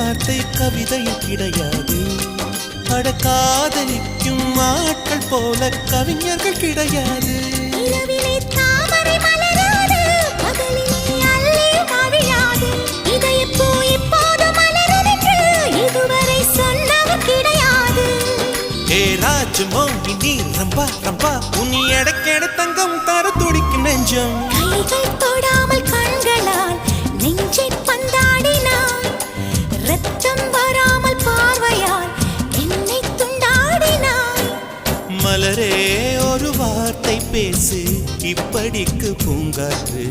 வார்த்தை கவிதையில் கிடையாது. அட காதலிக்கும் ஆட்கள் போல கவிஞர்கள் கிடையாது. ராஜமோகினி ரம்பா ரம்பா உன்னை எடக்கெட தங்கம் தர துடிக்கும் நெஞ்சம். கைகள் தொடாமல் கண்களால் நெஞ்சை பந்தாடினாய். ரத்தம் வராமல் பார்வையால் என்னை துண்டாடினாய். மலரே ஒரு வார்த்தை பேசு இப்படிக்கு பூங்காற்று.